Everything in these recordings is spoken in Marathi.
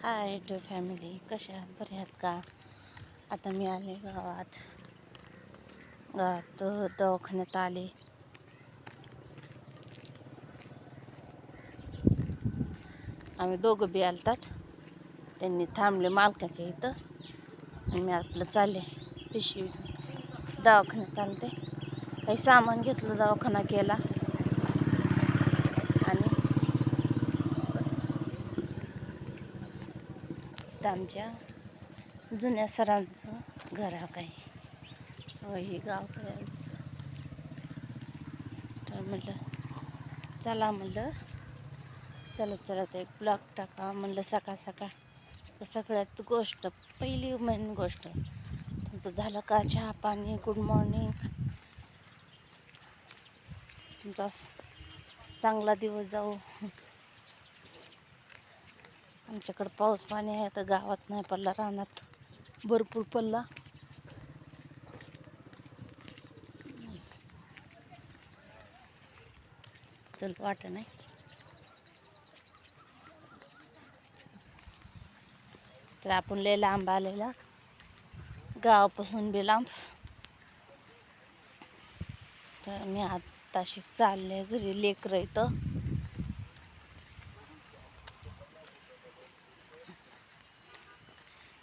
हाय टू फॅमिली, कशा आहात? बरे आहात का? आता मी आले गावात दवाखान्यात आले. आम्ही दोघं बी आलतात. त्यांनी थांबले मालकाच्या इथं आणि मी आपलं चालले पिशवी दवाखान्यात आलते. काही सामान घेतलं, दवाखाना केला आणि आमच्या जुन्या सरांचं घर आहे काही हे गाव करायचं. तर म्हटलं चला एक ब्लॉग टाका म्हणलं सकाळ तर सगळ्यात गोष्ट पहिली मेन गोष्ट तुमचं झालं का चहा पाणी? Good morning. तुमचा चांगला दिवस जाऊ. आमच्याकडं पाऊस पाणी आहे तर गावात नाही पडला, रानात भरपूर पडला. चल वाटत नाही. तर आपण लय लांब आलेला, गावापासून बी लांब. तर मी आताशी चालले घरी, लेकरं इथं.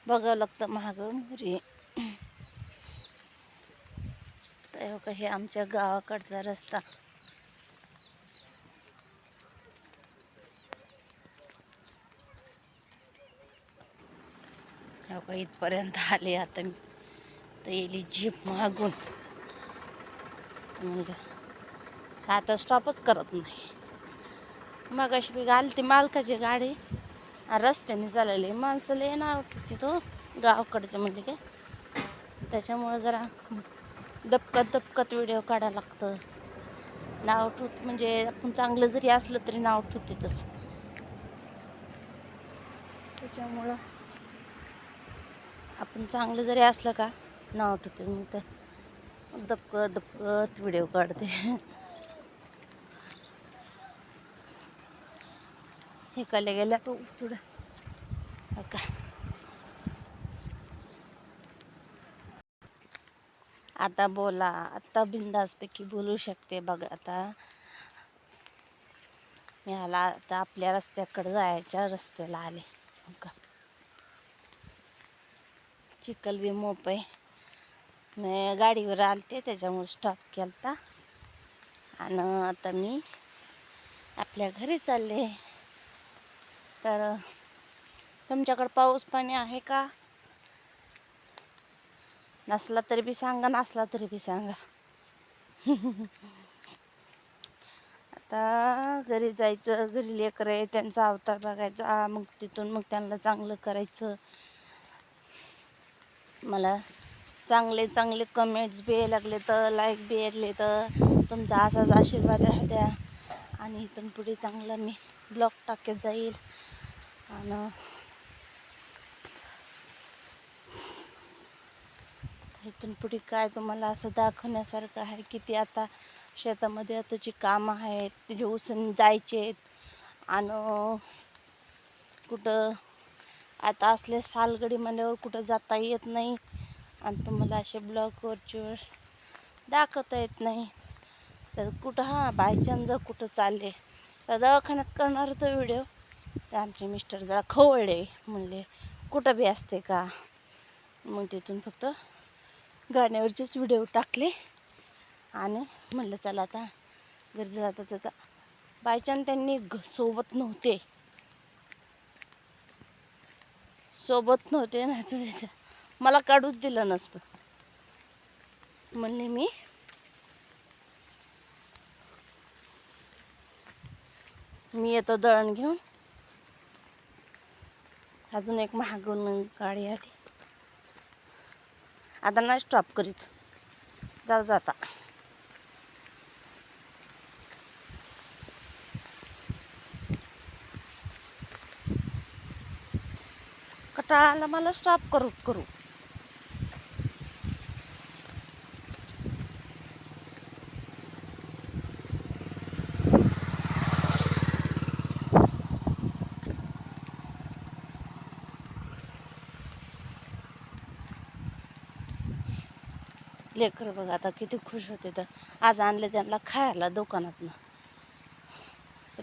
बघावं लागतं महागं घरी. तर हे आमच्या गावाकडचा रस्ता. इथपर्यंत आले. आता मी तर येली जीप मागून. आता स्टॉपच करत नाही. मग अशी बी घालते मालकाची गाडी, रस्त्याने चाललेली माणसं लय नाव ठेवते तो गावाकडचं म्हणजे काय. त्याच्यामुळं जरा दपकत व्हिडिओ काढायला लागतं. नाव ठेवत म्हणजे आपण चांगलं जरी असलं तरी नाव ठेवतेच. त्याच्यामुळं आपण चांगलं जरी असलं का नाव ठेवते. मी तर दपकत व्हिडिओ काढते. हे कले गेल्या थोडं का आता बोला, आता बिंदासपैकी बोलू शकते. बघ आता मी आता आपल्या रस्त्याकडे जायच्या रस्त्याला आले. का चिखल बी मोप आहे. मी गाडीवर आलते त्याच्यामुळे स्टॉप केलता आणि आता मी आपल्या घरी चालले. तर तुमच्याकडं पाऊस पाणी आहे का? नसला तरी बी सांगा, नसला तरी बी सांगा. आता घरी जायचं, घरी लेकरं आहे त्यांचा अवतार बघायचा, मग तिथून मग त्यांना चांगलं करायचं. मला चांगले कमेंट्स बी लागले तर, लाईक बी यायले तर तुमचा असाच आशीर्वाद राहू द्या. आणि इथून पुढे चांगला मी ब्लॉग टाकत जाईल. आणि इथून पुढे काय तुम्हाला असं दाखवण्यासारखं आहे की ती आता शेतामध्ये आताची कामं आहेत, तिचे उसण जायचे आहेत. आणि कुठं आता असले सालगडी म्हणल्यावर कुठं जाता येत नाही आणि तुम्हाला असे ब्लॉगवरचे दाखवता येत नाही. तर कुठं बायचान्स जर कुठं चालले तर दवाखान्यात करणार तो व्हिडिओ. तर आमचे मिस्टर जरा खवळले, म्हणले कुठं बी असते का. मग तिथून फक्त गाण्यावरचेच व्हिडिओ टाकले आणि म्हणलं चला आता घरी जाता बायचान्स त्यांनी सोबत नव्हते नाही तर त्याचं मला काढूच दिलं नसतं. म्हणले मी येतो दळण घेऊन. अजून एक महागून गाडी आली. आता नाही स्टॉप करीत, जाता कटाळाला मला स्टॉप करू. लेकरं बघा आता किती खुश होते. तर आज आणले त्यांना खायला दुकानातनं,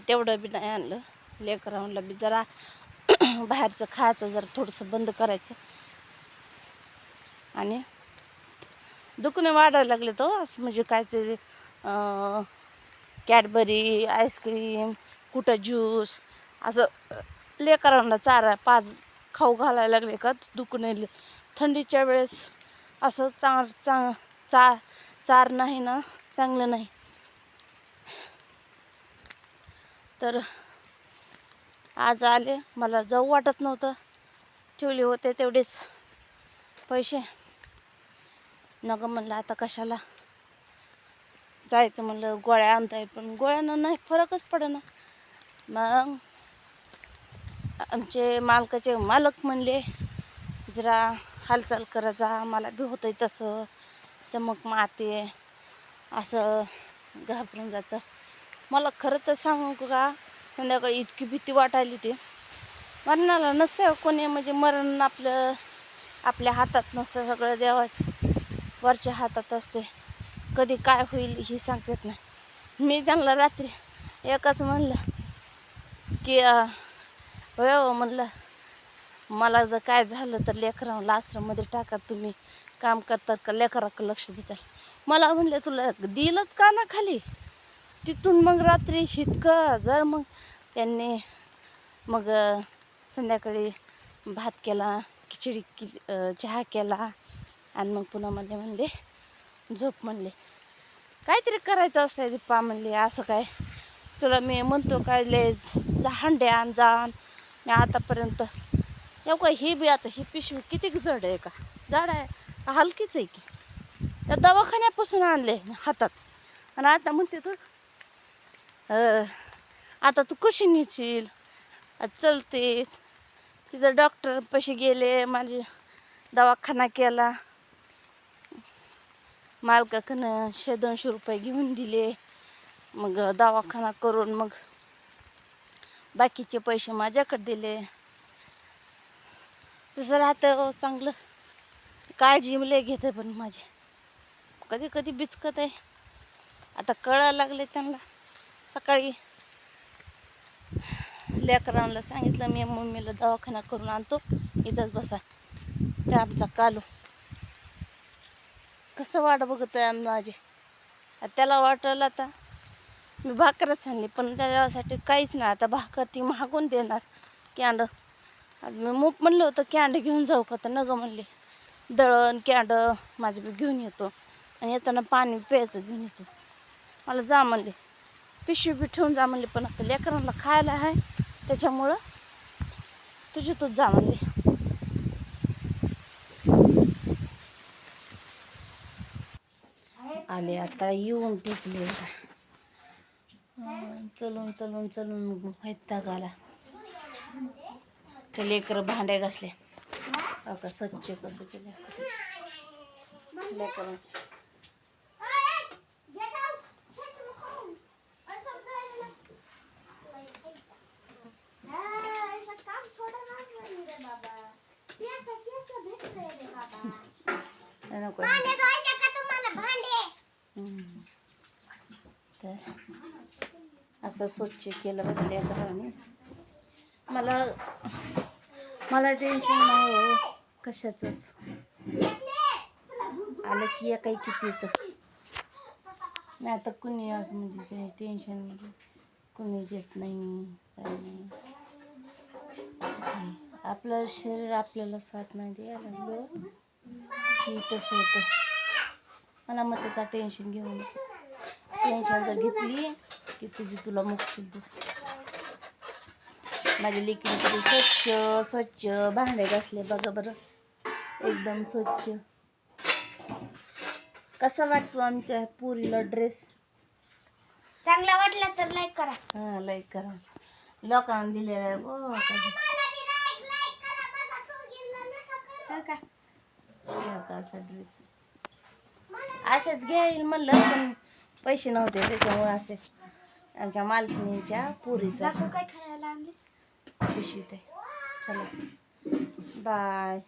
तेवढं बी नाही आणलं. लेकरांना बी जरा बाहेरचं खायचं जरा थोडंसं बंद करायचं. आणि दुखणे वाढायला लागले तो असं म्हणजे काहीतरी कॅडबरी आईस्क्रीम कुठं ज्यूस असं लेकरांना चारा पाच खाऊ घालायला लागले का दुखणे. थंडीच्या वेळेस असं चार नाही ना चांगलं नाही. तर आज आले, मला जाऊ वाटत नव्हतं. ठेवले होते तेवढेच पैसे. नगं म्हणलं आता कशाला जायचं, म्हणलं गोळ्या आणताय पण गोळ्यानं नाही फरकच पडेना. मग आमचे मालक म्हणले जरा हालचाल करा जा. मला बी होतंय तसं चमक मारते असं घाबरून जातं. मला खरं तर सांगू का, संध्याकाळी इतकी भीती वाटायली होती. मरणाला नसतं कोणी, म्हणजे मरण आपल्या हातात नसतं, सगळं देवा वरच्या हातात असते. कधी काय होईल ही सांगता येत नाही. मी त्यांना रात्री एकच म्हणलं की होय म्हणलं मला जर काय झालं तर लेकरांना आश्रममध्ये टाका, तुम्ही काम करतात का लेकराकडे लक्ष देतात. मला म्हणले तुला दिलंच का ना खाली. तिथून मग रात्री इतकं जर मग त्यांनी मग संध्याकाळी भात केला, खिचडी चहा केला आणि मग पुन्हा म्हणले झोप म्हणले. काहीतरी करायचं असतं दीपा म्हणले. असं काय तुला मी म्हणतो काय लेज जा हंडे आण जाण. मी आतापर्यंत एवढं ही बी आता ही पिशवी किती जड आहे का, जड आहे हलकीच आहे की. त्या दवाखान्यापासून आणले हातात आणि आता म्हणते तू आता तू कशी नेशील, चलतेस. तिथं डॉक्टर पैसे गेले, माझे दवाखाना केला. मालकाकडनं 100-200 रुपये घेऊन दिले. मग दवाखाना करून मग बाकीचे पैसे माझ्याकडे दिले. तसं राहतं चांगलं. काळजी लय घेते पण माझी कधी कधी बिचकत आहे. आता कळायला लागले त्यांना. सकाळी लेकरांना सांगितलं मी मम्मीला दवाखाना करून आणतो, इथंच बसा. ते आमचा कालू कसं वाट बघत आहे माझी. त्याला वाटलं आता मी भाकरच आणली, पण त्याच्यासाठी काहीच नाही. आता भाकर ती मागून देणार कॅन्ड. मी म्हणलं होतं कॅन्ड घेऊन जाऊ का, तर नगं म्हणले दळण कॅन्ड माझं बी घेऊन येतो आणि येताना पाणी प्यायचं घेऊन येतो. मला जा म्हणले पिशवी बी ठेवून जा म्हणले, पण आता लेकरांना खायला आहे त्याच्यामुळं तुझी तूच जा म्हणले. आले आता येऊन टिकले. चलून चलून चलून वैताग आला. ते लेकरं भांडे घासले आता स्वच्छ कसं केलं लेकरं. तर असं स्वच्छ केलं बघा लेकरांनी. मला टेन्शन नाही हो कशाचंच. आलं की एकाएकीच येतं. नाही आता कुणी असं म्हणजे टेन्शन कुणी घेत नाही, काही नाही. आपलं शरीर आपल्याला साथ नाही द्यायला लागलं की तसं होतं. मला मग का टेन्शन घेऊन टेन्शन जर घेतली की तुला मुकशील तू. माझ्या लेकीने तरी स्वच्छ भांडे घासले बघा बरं, एकदम स्वच्छ. कसा वाटतो आमच्या पुरीला ड्रेस? चांगला वाटला तर लाईक करा. हां लाईक करा. लोकांना दिलेला हो का असा ड्रेस असेच घेईल म्हणलं, पण पैसे नव्हते त्याच्यामुळे असे आमच्या मालकिनीच्या पुरीचा काय खायला आणलीस पिशवीत आहे. चला बाय.